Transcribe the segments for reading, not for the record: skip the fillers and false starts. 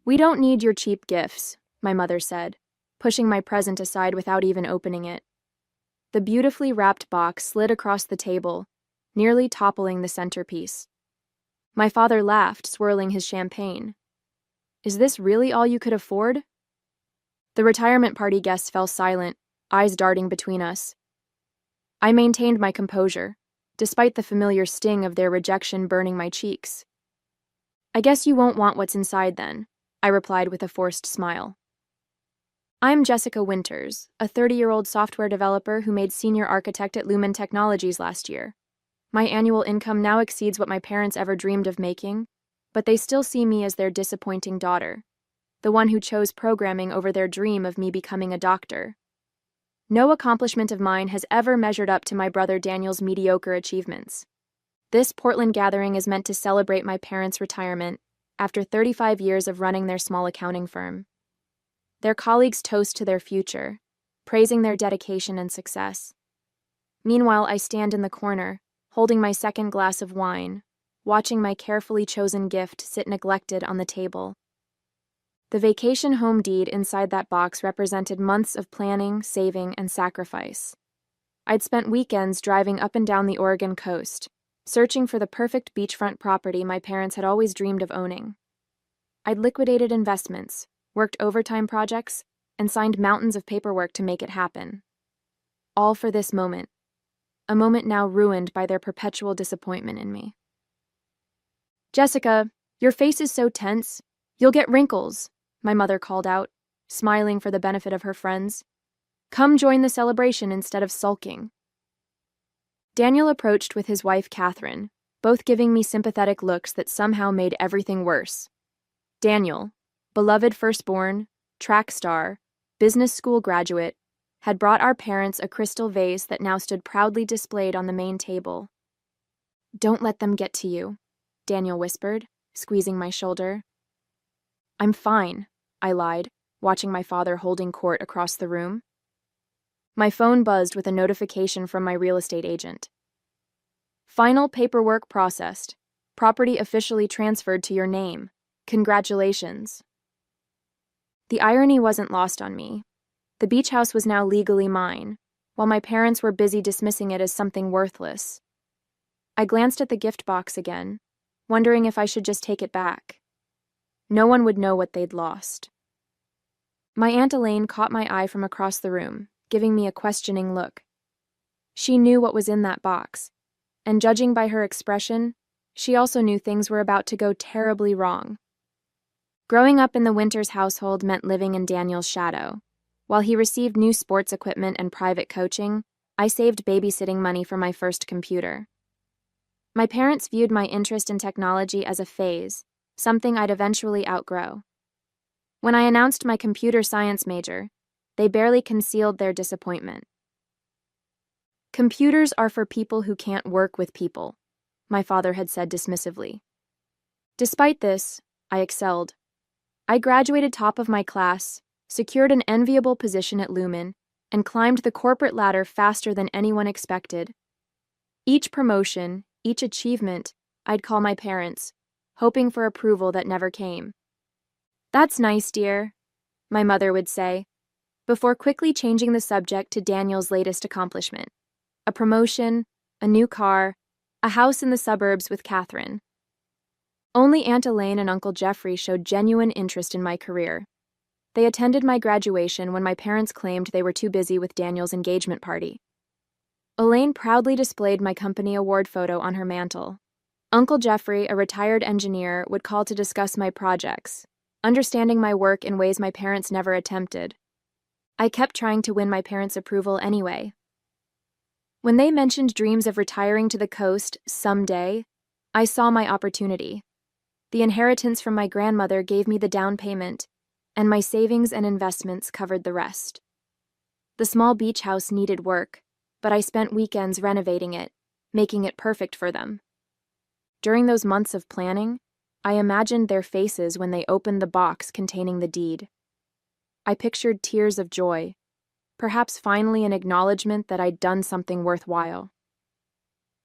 "We don't need your cheap gifts," my mother said, pushing my present aside without even opening it. The beautifully wrapped box slid across the table, nearly toppling the centerpiece. My father laughed, swirling his champagne. "Is this really all you could afford?" The retirement party guests fell silent, eyes darting between us. I maintained my composure, despite the familiar sting of their rejection burning my cheeks. "I guess you won't want what's inside then," I replied with a forced smile. "I'm Jessica Winters, a 30-year-old software developer who made senior architect at Lumen Technologies last year. My annual income now exceeds what my parents ever dreamed of making, but they still see me as their disappointing daughter, the one who chose programming over their dream of me becoming a doctor. No accomplishment of mine has ever measured up to my brother Daniel's mediocre achievements. This Portland gathering is meant to celebrate my parents' retirement after 35 years of running their small accounting firm. Their colleagues toast to their future, praising their dedication and success. Meanwhile, I stand in the corner, holding my second glass of wine, watching my carefully chosen gift sit neglected on the table. The vacation home deed inside that box represented months of planning, saving, and sacrifice. I'd spent weekends driving up and down the Oregon coast, searching for the perfect beachfront property my parents had always dreamed of owning. I'd liquidated investments, worked overtime projects, and signed mountains of paperwork to make it happen. All for this moment, a moment now ruined by their perpetual disappointment in me. "Jessica, your face is so tense. You'll get wrinkles," my mother called out, smiling for the benefit of her friends. "Come join the celebration instead of sulking." Daniel approached with his wife, Catherine, both giving me sympathetic looks that somehow made everything worse. Daniel, beloved firstborn, track star, business school graduate, had brought our parents a crystal vase that now stood proudly displayed on the main table. "Don't let them get to you," Daniel whispered, squeezing my shoulder. "I'm fine," I lied, watching my father holding court across the room. My phone buzzed with a notification from my real estate agent. "Final paperwork processed. Property officially transferred to your name. Congratulations." The irony wasn't lost on me. The beach house was now legally mine, while my parents were busy dismissing it as something worthless. I glanced at the gift box again, wondering if I should just take it back. No one would know what they'd lost. My Aunt Elaine caught my eye from across the room, giving me a questioning look. She knew what was in that box, and judging by her expression, she also knew things were about to go terribly wrong. Growing up in the Winters household meant living in Daniel's shadow. While he received new sports equipment and private coaching, I saved babysitting money for my first computer. My parents viewed my interest in technology as a phase, something I'd eventually outgrow. When I announced my computer science major, they barely concealed their disappointment. "Computers are for people who can't work with people," my father had said dismissively. Despite this, I excelled. I graduated top of my class, secured an enviable position at Lumen, and climbed the corporate ladder faster than anyone expected. Each promotion, each achievement, I'd call my parents, hoping for approval that never came. "That's nice, dear," my mother would say, before quickly changing the subject to Daniel's latest accomplishment: a promotion, a new car, a house in the suburbs with Catherine. Only Aunt Elaine and Uncle Jeffrey showed genuine interest in my career. They attended my graduation when my parents claimed they were too busy with Daniel's engagement party. Elaine proudly displayed my company award photo on her mantle. Uncle Jeffrey, a retired engineer, would call to discuss my projects, understanding my work in ways my parents never attempted. I kept trying to win my parents' approval anyway. When they mentioned dreams of retiring to the coast someday, I saw my opportunity. The inheritance from my grandmother gave me the down payment, and my savings and investments covered the rest. The small beach house needed work, but I spent weekends renovating it, making it perfect for them. During those months of planning, I imagined their faces when they opened the box containing the deed. I pictured tears of joy, perhaps finally an acknowledgement that I'd done something worthwhile.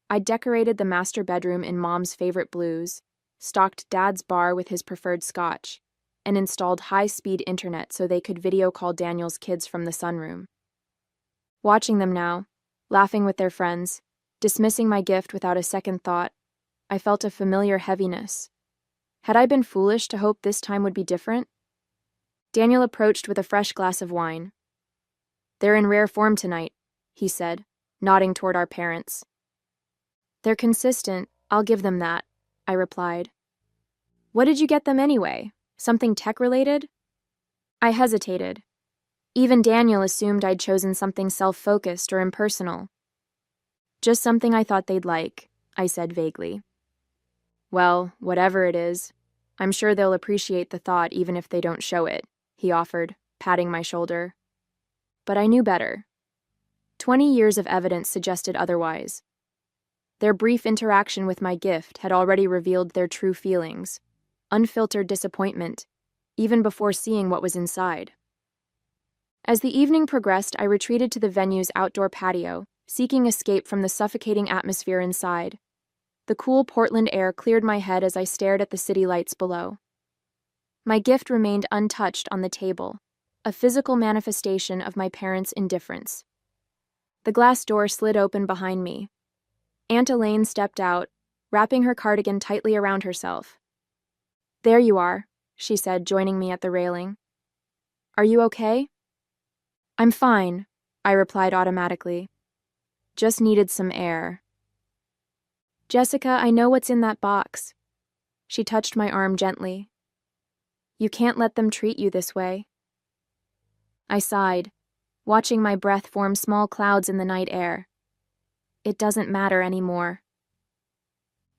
I decorated the master bedroom in Mom's favorite blues, stocked Dad's bar with his preferred scotch, and installed high-speed internet so they could video call Daniel's kids from the sunroom. Watching them now, laughing with their friends, dismissing my gift without a second thought, I felt a familiar heaviness. Had I been foolish to hope this time would be different? Daniel approached with a fresh glass of wine. "They're in rare form tonight," he said, nodding toward our parents. "They're consistent, I'll give them that," I replied. "What did you get them anyway? Something tech-related?" I hesitated. Even Daniel assumed I'd chosen something self-focused or impersonal. "Just something I thought they'd like," I said vaguely. "Well, whatever it is, I'm sure they'll appreciate the thought even if they don't show it," he offered, patting my shoulder. But I knew better. 20 years of evidence suggested otherwise. Their brief interaction with my gift had already revealed their true feelings, unfiltered disappointment, even before seeing what was inside. As the evening progressed, I retreated to the venue's outdoor patio, seeking escape from the suffocating atmosphere inside. The cool Portland air cleared my head as I stared at the city lights below. My gift remained untouched on the table, a physical manifestation of my parents' indifference. The glass door slid open behind me. Aunt Elaine stepped out, wrapping her cardigan tightly around herself. "There you are," she said, joining me at the railing. "Are you okay?" "I'm fine," I replied automatically. "Just needed some air." "Jessica, I know what's in that box." She touched my arm gently. "You can't let them treat you this way." I sighed, watching my breath form small clouds in the night air. It doesn't matter anymore.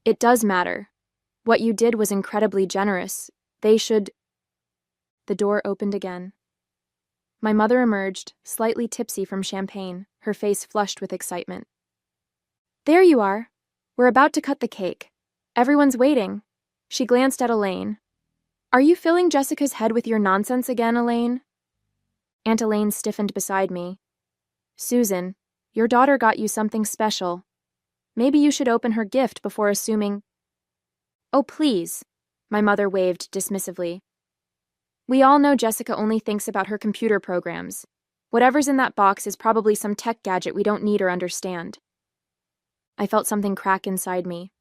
"It does matter. What you did was incredibly generous. They should—" The door opened again. My mother emerged, slightly tipsy from champagne, her face flushed with excitement. "There you are. We're about to cut the cake. Everyone's waiting." She glanced at Elaine. "Are you filling Jessica's head with your nonsense again, Elaine?" Aunt Elaine stiffened beside me. "Susan, your daughter got you something special. Maybe you should open her gift before assuming—" "Oh, please," my mother waved dismissively. "We all know Jessica only thinks about her computer programs. Whatever's in that box is probably some tech gadget we don't need or understand." I felt something crack inside me.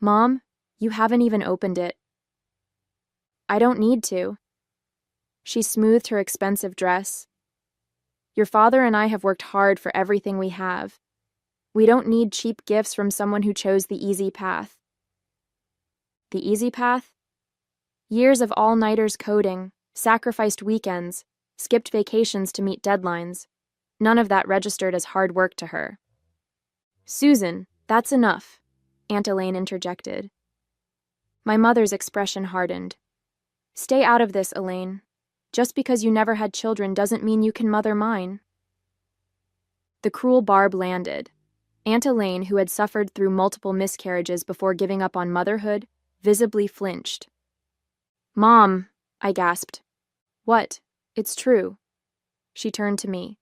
"Mom, you haven't even opened it." "I don't need to." She smoothed her expensive dress. "Your father and I have worked hard for everything we have. We don't need cheap gifts from someone who chose the easy path." The easy path? Years of all-nighters coding, sacrificed weekends, skipped vacations to meet deadlines. None of that registered as hard work to her. "Susan, that's enough," Aunt Elaine interjected. My mother's expression hardened. "Stay out of this, Elaine. Just because you never had children doesn't mean you can mother mine." The cruel barb landed. Aunt Elaine, who had suffered through multiple miscarriages before giving up on motherhood, visibly flinched. "Mom," I gasped. "What? It's true." She turned to me.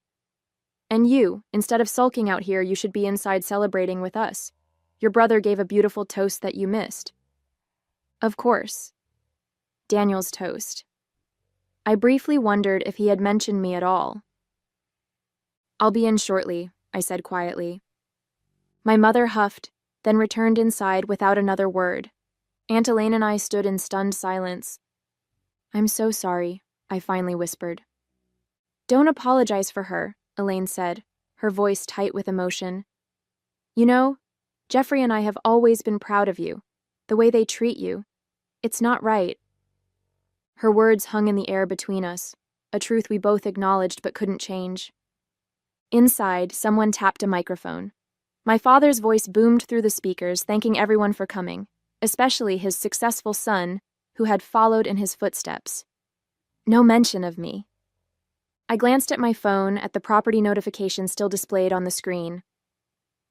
"And you, instead of sulking out here, you should be inside celebrating with us. Your brother gave a beautiful toast that you missed." "Of course. Daniel's toast." I briefly wondered if he had mentioned me at all. "I'll be in shortly," I said quietly. My mother huffed, then returned inside without another word. Aunt Elaine and I stood in stunned silence. "I'm so sorry," I finally whispered. "Don't apologize for her," Elaine said, her voice tight with emotion. "You know, Jeffrey and I have always been proud of you. The way they treat you. It's not right." Her words hung in the air between us, a truth we both acknowledged but couldn't change. Inside, someone tapped a microphone. My father's voice boomed through the speakers, thanking everyone for coming, especially his successful son, who had followed in his footsteps. No mention of me. I glanced at my phone, at the property notification still displayed on the screen.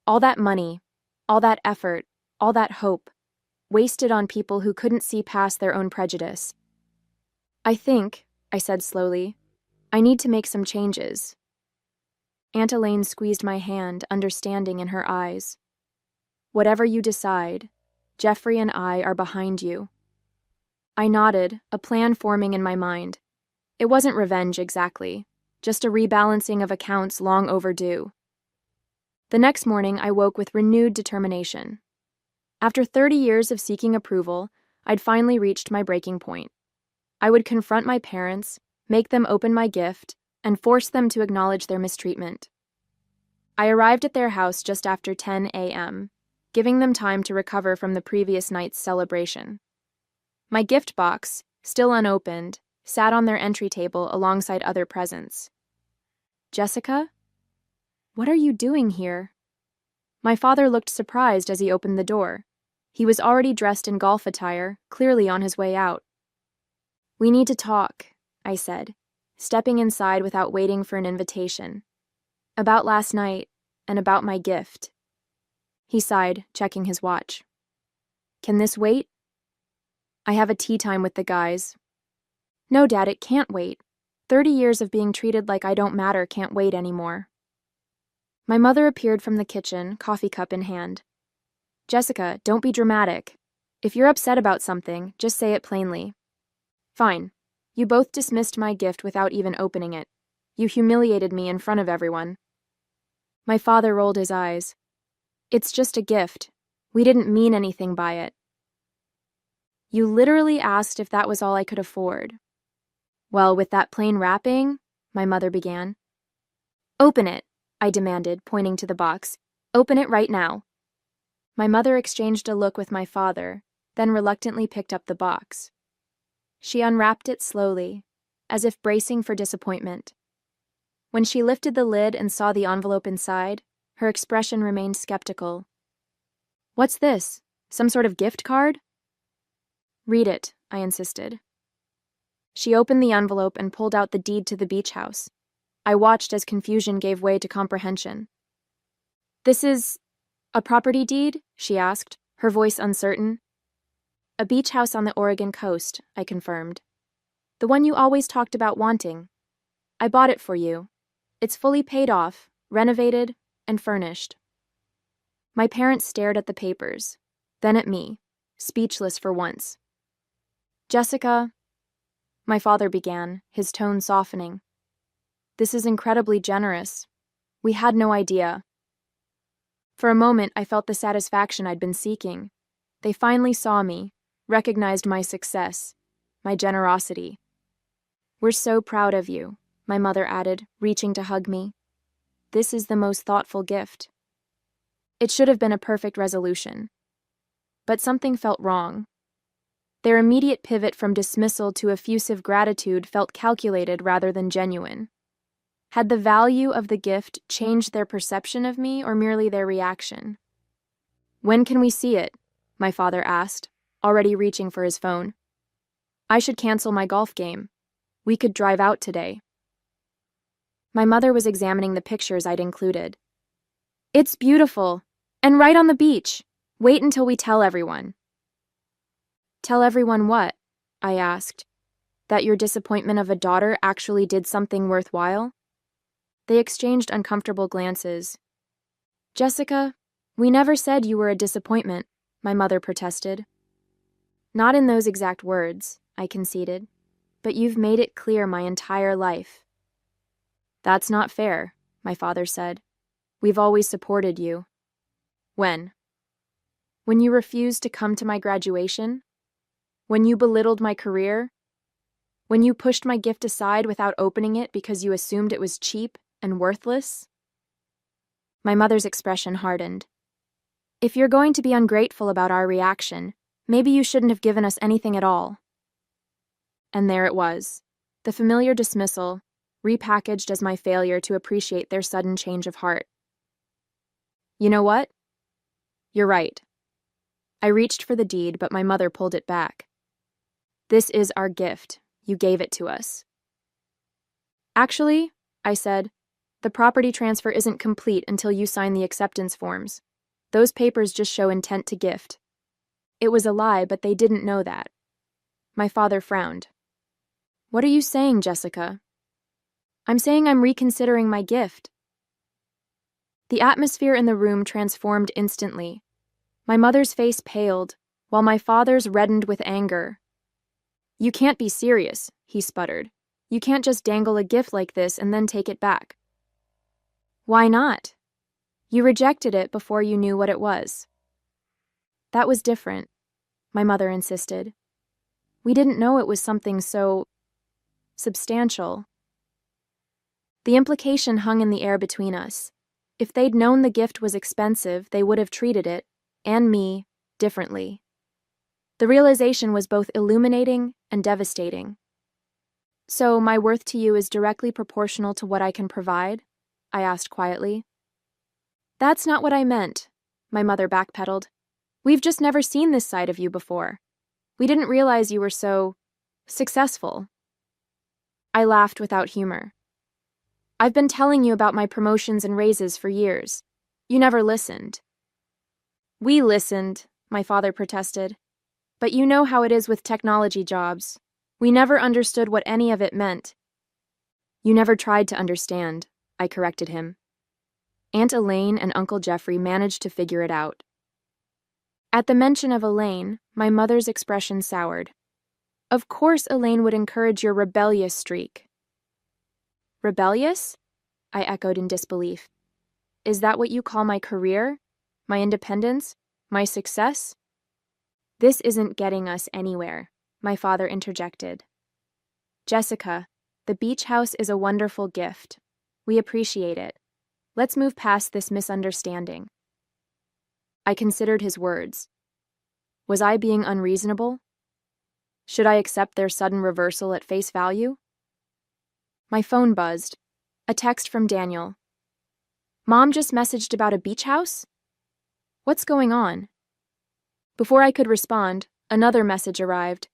All that money, all that effort, all that hope, wasted on people who couldn't see past their own prejudice. "I think," I said slowly, "I need to make some changes." Aunt Elaine squeezed my hand, understanding in her eyes. "Whatever you decide, Jeffrey and I are behind you." I nodded, a plan forming in my mind. It wasn't revenge exactly, just a rebalancing of accounts long overdue. The next morning, I woke with renewed determination. After 30 years of seeking approval, I'd finally reached my breaking point. I would confront my parents, make them open my gift, and force them to acknowledge their mistreatment. I arrived at their house just after 10 a.m., giving them time to recover from the previous night's celebration. My gift box, still unopened, sat on their entry table alongside other presents. "Jessica? What are you doing here?" My father looked surprised as he opened the door. He was already dressed in golf attire, clearly on his way out. "We need to talk," I said, stepping inside without waiting for an invitation. "About last night, and about my gift." He sighed, checking his watch. "Can this wait?" "I have a tea time with the guys." "No, Dad, it can't wait. 30 years of being treated like I don't matter can't wait anymore." My mother appeared from the kitchen, coffee cup in hand. "Jessica, don't be dramatic. If you're upset about something, just say it plainly." "Fine. You both dismissed my gift without even opening it. You humiliated me in front of everyone." My father rolled his eyes. "It's just a gift. We didn't mean anything by it." "You literally asked if that was all I could afford." "Well, with that plain wrapping," my mother began. "Open it," I demanded, pointing to the box. "Open it right now." My mother exchanged a look with my father, then reluctantly picked up the box. She unwrapped it slowly, as if bracing for disappointment. When she lifted the lid and saw the envelope inside, her expression remained skeptical. "What's this? Some sort of gift card?" "Read it," I insisted. She opened the envelope and pulled out the deed to the beach house. I watched as confusion gave way to comprehension. "This is a property deed?" she asked, her voice uncertain. "A beach house on the Oregon coast," I confirmed. "The one you always talked about wanting. I bought it for you. It's fully paid off, renovated, and furnished." My parents stared at the papers, then at me, speechless for once. "Jessica," my father began, his tone softening. "This is incredibly generous. We had no idea." For a moment, I felt the satisfaction I'd been seeking. They finally saw me, recognized my success, my generosity. "We're so proud of you," my mother added, reaching to hug me. "This is the most thoughtful gift." It should have been a perfect resolution. But something felt wrong. Their immediate pivot from dismissal to effusive gratitude felt calculated rather than genuine. Had the value of the gift changed their perception of me or merely their reaction? "When can we see it?" my father asked, already reaching for his phone. "I should cancel my golf game. We could drive out today." My mother was examining the pictures I'd included. "It's beautiful, and right on the beach. Wait until we tell everyone." "Tell everyone what?" I asked. "That your disappointment of a daughter actually did something worthwhile?" They exchanged uncomfortable glances. "Jessica, we never said you were a disappointment," my mother protested. "Not in those exact words," I conceded, "but you've made it clear my entire life." "That's not fair," my father said. "We've always supported you." "When?" "When you refused to come to my graduation? When you belittled my career? When you pushed my gift aside without opening it because you assumed it was cheap and worthless?" My mother's expression hardened. "If you're going to be ungrateful about our reaction, maybe you shouldn't have given us anything at all." And there it was, the familiar dismissal, repackaged as my failure to appreciate their sudden change of heart. "You know what? You're right." I reached for the deed, but my mother pulled it back. "This is our gift. You gave it to us." "Actually," I said, "the property transfer isn't complete until you sign the acceptance forms. Those papers just show intent to gift." It was a lie, but they didn't know that. My father frowned. "What are you saying, Jessica?" "I'm saying I'm reconsidering my gift." The atmosphere in the room transformed instantly. My mother's face paled, while my father's reddened with anger. You can't be serious, he sputtered. You can't just dangle a gift like this and then take it back. Why not? You rejected it before you knew what it was. That was different, my mother insisted. We didn't know it was something so substantial. The implication hung in the air between us. If they'd known the gift was expensive, they would have treated it, and me, differently. The realization was both illuminating and devastating. So, my worth to you is directly proportional to what I can provide? I asked quietly. That's not what I meant, my mother backpedaled. We've just never seen this side of you before. We didn't realize you were so successful. I laughed without humor. I've been telling you about my promotions and raises for years. You never listened. We listened, my father protested. But you know how it is with technology jobs. We never understood what any of it meant. You never tried to understand, I corrected him. Aunt Elaine and Uncle Jeffrey managed to figure it out. At the mention of Elaine, my mother's expression soured. Of course Elaine would encourage your rebellious streak. Rebellious? I echoed in disbelief. Is that what you call my career? My independence? My success? This isn't getting us anywhere, my father interjected. Jessica, the beach house is a wonderful gift. We appreciate it. Let's move past this misunderstanding. I considered his words. Was I being unreasonable? Should I accept their sudden reversal at face value? My phone buzzed. A text from Daniel. Mom just messaged about a beach house? What's going on? Before I could respond, another message arrived.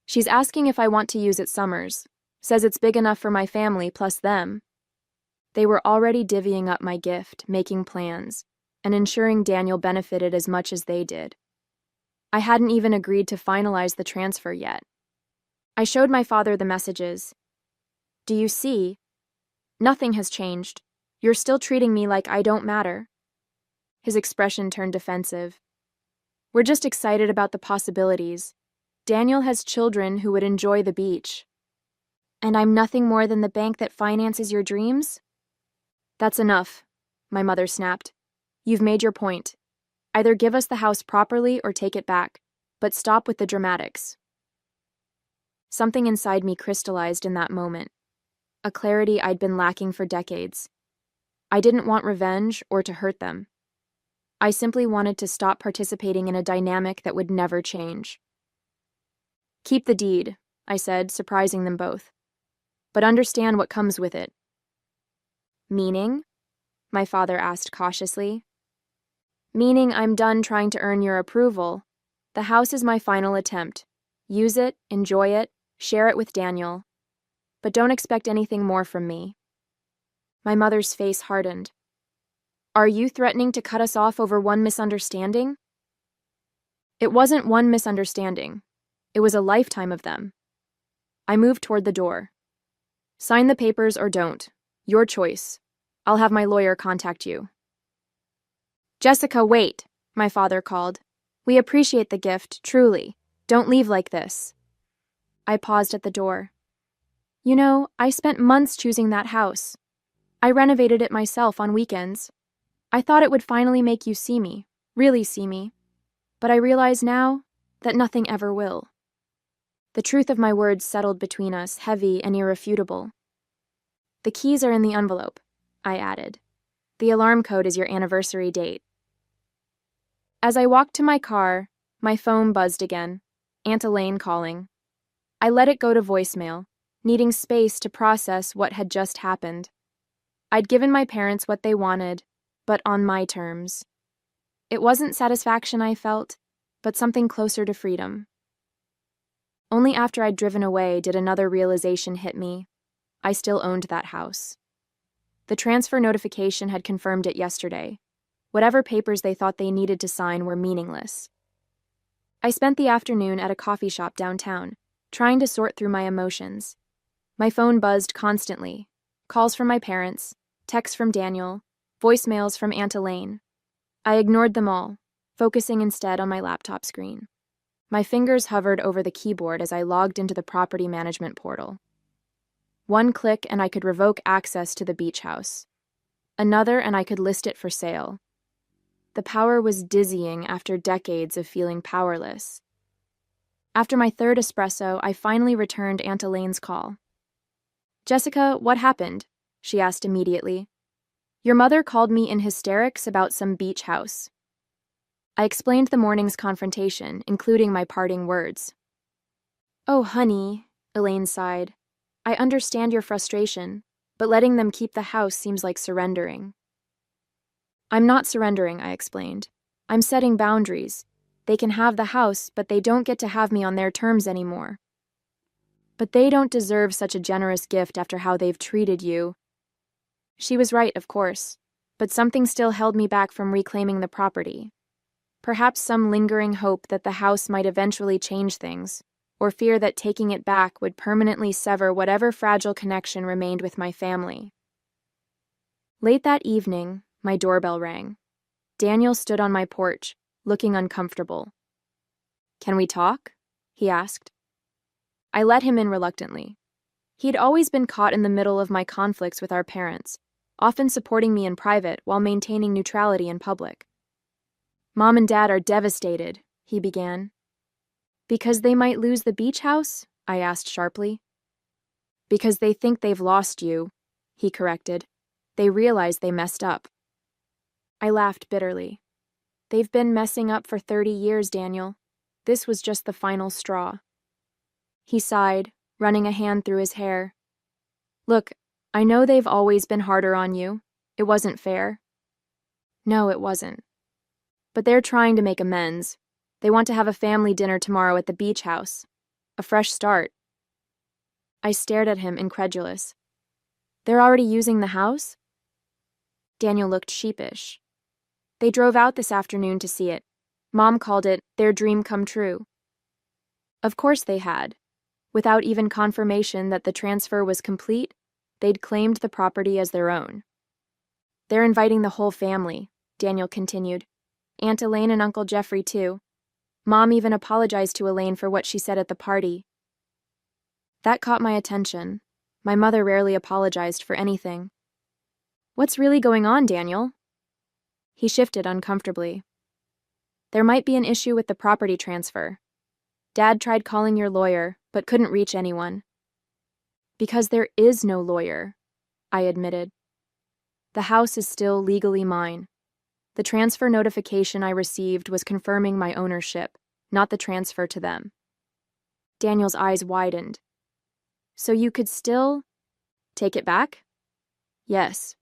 She's asking if I want to use it summers. Says it's big enough for my family plus them. They were already divvying up my gift, making plans, and ensuring Daniel benefited as much as they did. I hadn't even agreed to finalize the transfer yet. I showed my father the messages. Do you see? Nothing has changed. You're still treating me like I don't matter. His expression turned defensive. We're just excited about the possibilities. Daniel has children who would enjoy the beach. And I'm nothing more than the bank that finances your dreams? That's enough, my mother snapped. You've made your point. Either give us the house properly or take it back, but stop with the dramatics. Something inside me crystallized in that moment, a clarity I'd been lacking for decades. I didn't want revenge or to hurt them. I simply wanted to stop participating in a dynamic that would never change. Keep the deed, I said, surprising them both. But understand what comes with it. Meaning? My father asked cautiously. Meaning I'm done trying to earn your approval. The house is my final attempt. Use it, enjoy it, share it with Daniel. But don't expect anything more from me. My mother's face hardened. Are you threatening to cut us off over one misunderstanding? It wasn't one misunderstanding. It was a lifetime of them. I moved toward the door. Sign the papers or don't. Your choice. I'll have my lawyer contact you. Jessica, wait, my father called. We appreciate the gift, truly. Don't leave like this. I paused at the door. You know, I spent months choosing that house. I renovated it myself on weekends. I thought it would finally make you see me, really see me. But I realize now that nothing ever will. The truth of my words settled between us, heavy and irrefutable. The keys are in the envelope, I added. The alarm code is your anniversary date. As I walked to my car, my phone buzzed again, Aunt Elaine calling. I let it go to voicemail, needing space to process what had just happened. I'd given my parents what they wanted, but on my terms. It wasn't satisfaction I felt, but something closer to freedom. Only after I'd driven away did another realization hit me. I still owned that house. The transfer notification had confirmed it yesterday. Whatever papers they thought they needed to sign were meaningless. I spent the afternoon at a coffee shop downtown, trying to sort through my emotions. My phone buzzed constantly. Calls from my parents, texts from Daniel, voicemails from Aunt Elaine. I ignored them all, focusing instead on my laptop screen. My fingers hovered over the keyboard as I logged into the property management portal. One click and I could revoke access to the beach house. Another and I could list it for sale. The power was dizzying after decades of feeling powerless. After my third espresso, I finally returned Aunt Elaine's call. "Jessica, what happened?" she asked immediately. "Your mother called me in hysterics about some beach house." I explained the morning's confrontation, including my parting words. "Oh, honey," Elaine sighed. "I understand your frustration, but letting them keep the house seems like surrendering." "I'm not surrendering," I explained. "I'm setting boundaries. They can have the house, but they don't get to have me on their terms anymore." "But they don't deserve such a generous gift after how they've treated you." She was right, of course, but something still held me back from reclaiming the property. Perhaps some lingering hope that the house might eventually change things, or fear that taking it back would permanently sever whatever fragile connection remained with my family. Late that evening, my doorbell rang. Daniel stood on my porch, looking uncomfortable. "Can we talk?" he asked. I let him in reluctantly. He'd always been caught in the middle of my conflicts with our parents, often supporting me in private while maintaining neutrality in public. "Mom and Dad are devastated," he began. "Because they might lose the beach house?" I asked sharply. "Because they think they've lost you," he corrected. "They realize they messed up." I laughed bitterly. "They've been messing up for 30 years, Daniel. This was just the final straw." He sighed, running a hand through his hair. "Look, I know they've always been harder on you. It wasn't fair." "No, it wasn't. But they're trying to make amends. They want to have a family dinner tomorrow at the beach house. A fresh start." I stared at him, incredulous. "They're already using the house?" Daniel looked sheepish. "They drove out this afternoon to see it. Mom called it their dream come true." Of course they had. Without even confirmation that the transfer was complete, they'd claimed the property as their own. "They're inviting the whole family," Daniel continued. "Aunt Elaine and Uncle Jeffrey, too. Mom even apologized to Elaine for what she said at the party." That caught my attention. My mother rarely apologized for anything. "What's really going on, Daniel?" He shifted uncomfortably. "There might be an issue with the property transfer. Dad tried calling your lawyer, but couldn't reach anyone." "Because there is no lawyer," I admitted. "The house is still legally mine. The transfer notification I received was confirming my ownership, not the transfer to them." Daniel's eyes widened. "So you could still take it back?" "Yes."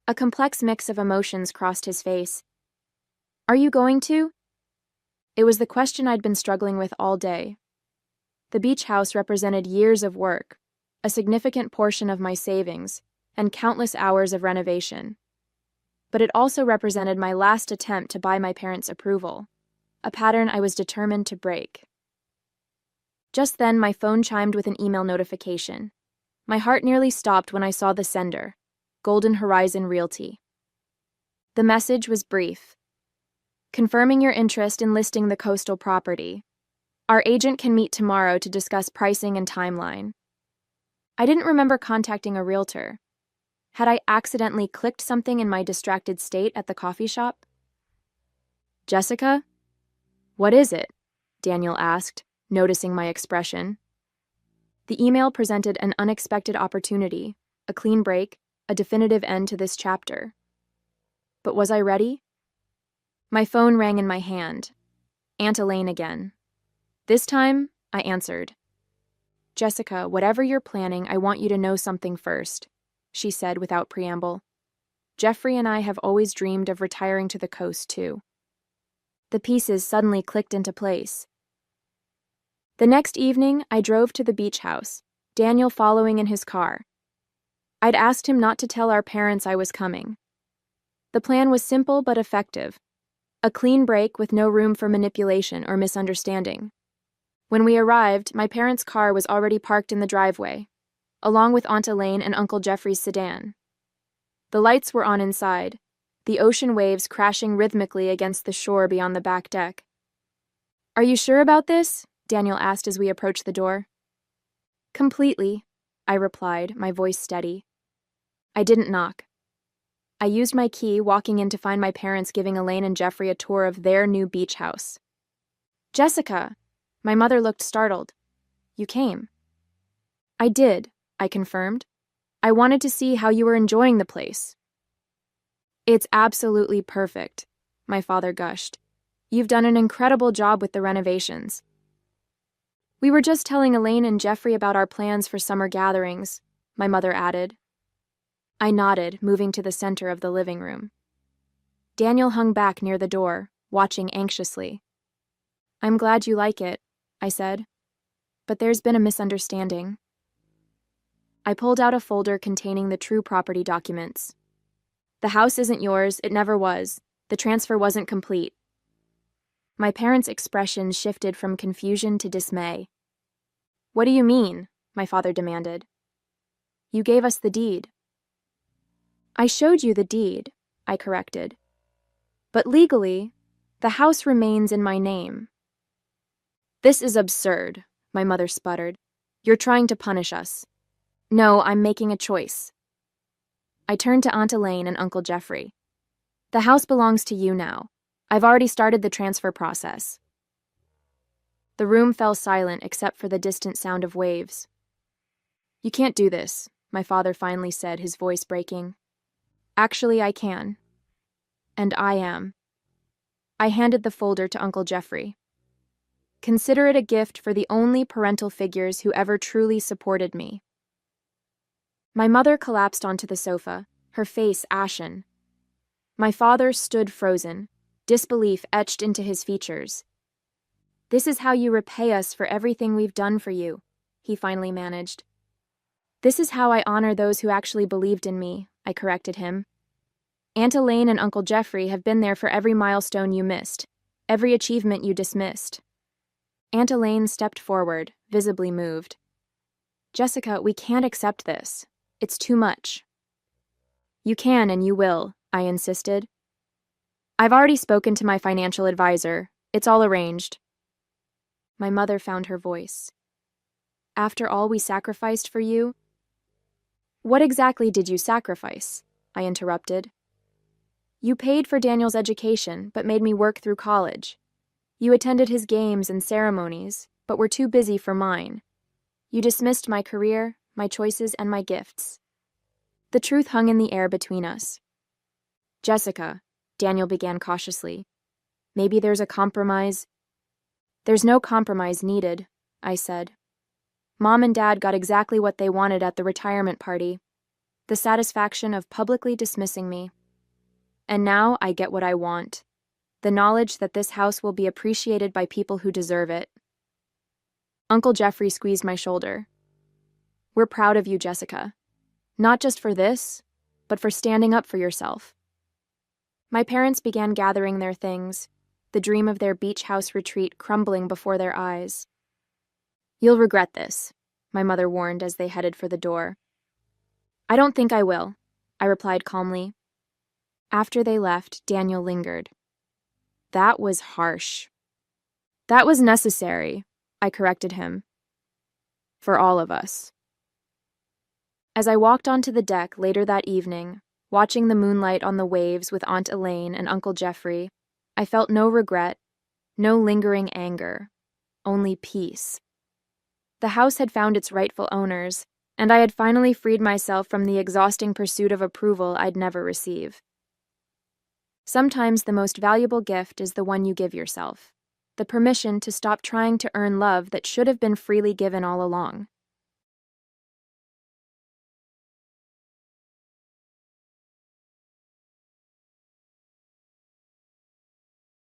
A complex mix of emotions crossed his face. "Are you going to?" It was the question I'd been struggling with all day. The beach house represented years of work, a significant portion of my savings, and countless hours of renovation. But it also represented my last attempt to buy my parents' approval, a pattern I was determined to break. Just then, my phone chimed with an email notification. My heart nearly stopped when I saw the sender, Golden Horizon Realty. The message was brief. "Confirming your interest in listing the coastal property. Our agent can meet tomorrow to discuss pricing and timeline." I didn't remember contacting a realtor. Had I accidentally clicked something in my distracted state at the coffee shop? "Jessica?" "What is it?" Daniel asked, noticing my expression. The email presented an unexpected opportunity, a clean break, a definitive end to this chapter. But was I ready? My phone rang in my hand. Aunt Elaine again. This time, I answered. "Jessica, whatever you're planning, I want you to know something first," she said without preamble. "Jeffrey and I have always dreamed of retiring to the coast, too." The pieces suddenly clicked into place. The next evening, I drove to the beach house, Daniel following in his car. I'd asked him not to tell our parents I was coming. The plan was simple but effective. A clean break with no room for manipulation or misunderstanding. When we arrived, my parents' car was already parked in the driveway, along with Aunt Elaine and Uncle Jeffrey's sedan. The lights were on inside, the ocean waves crashing rhythmically against the shore beyond the back deck. Are you sure about this? Daniel asked as we approached the door. Completely, I replied, my voice steady. I didn't knock. I used my key, walking in to find my parents giving Elaine and Jeffrey a tour of their new beach house. Jessica! My mother looked startled. You came. I did, I confirmed. I wanted to see how you were enjoying the place. It's absolutely perfect, my father gushed. You've done an incredible job with the renovations. We were just telling Elaine and Jeffrey about our plans for summer gatherings, my mother added. I nodded, moving to the center of the living room. Daniel hung back near the door, watching anxiously. I'm glad you like it, I said. But there's been a misunderstanding. I pulled out a folder containing the true property documents. The house isn't yours, it never was. The transfer wasn't complete. My parents' expression shifted from confusion to dismay. What do you mean? My father demanded. You gave us the deed. I showed you the deed, I corrected. But legally, the house remains in my name. This is absurd, my mother sputtered. You're trying to punish us. No, I'm making a choice. I turned to Aunt Elaine and Uncle Jeffrey. The house belongs to you now. I've already started the transfer process. The room fell silent except for the distant sound of waves. You can't do this, my father finally said, his voice breaking. Actually, I can. And I am. I handed the folder to Uncle Jeffrey. Consider it a gift for the only parental figures who ever truly supported me. My mother collapsed onto the sofa, her face ashen. My father stood frozen, disbelief etched into his features. This is how you repay us for everything we've done for you, he finally managed. This is how I honor those who actually believed in me, I corrected him. Aunt Elaine and Uncle Jeffrey have been there for every milestone you missed, every achievement you dismissed. Aunt Elaine stepped forward, visibly moved. Jessica, we can't accept this. It's too much. You can and you will, I insisted. I've already spoken to my financial advisor. It's all arranged. My mother found her voice. After all we sacrificed for you? What exactly did you sacrifice? I interrupted. You paid for Daniel's education, but made me work through college. You attended his games and ceremonies, but were too busy for mine. You dismissed my career, my choices, and my gifts. The truth hung in the air between us. Jessica, Daniel began cautiously. Maybe there's a compromise. There's no compromise needed, I said. Mom and Dad got exactly what they wanted at the retirement party. The satisfaction of publicly dismissing me. And now I get what I want. The knowledge that this house will be appreciated by people who deserve it. Uncle Jeffrey squeezed my shoulder. We're proud of you, Jessica. Not just for this, but for standing up for yourself. My parents began gathering their things, the dream of their beach house retreat crumbling before their eyes. You'll regret this, my mother warned as they headed for the door. I don't think I will, I replied calmly. After they left, Daniel lingered. That was harsh. That was necessary, I corrected him. For all of us. As I walked onto the deck later that evening, watching the moonlight on the waves with Aunt Elaine and Uncle Jeffrey, I felt no regret, no lingering anger, only peace. The house had found its rightful owners, and I had finally freed myself from the exhausting pursuit of approval I'd never receive. Sometimes the most valuable gift is the one you give yourself, the permission to stop trying to earn love that should have been freely given all along.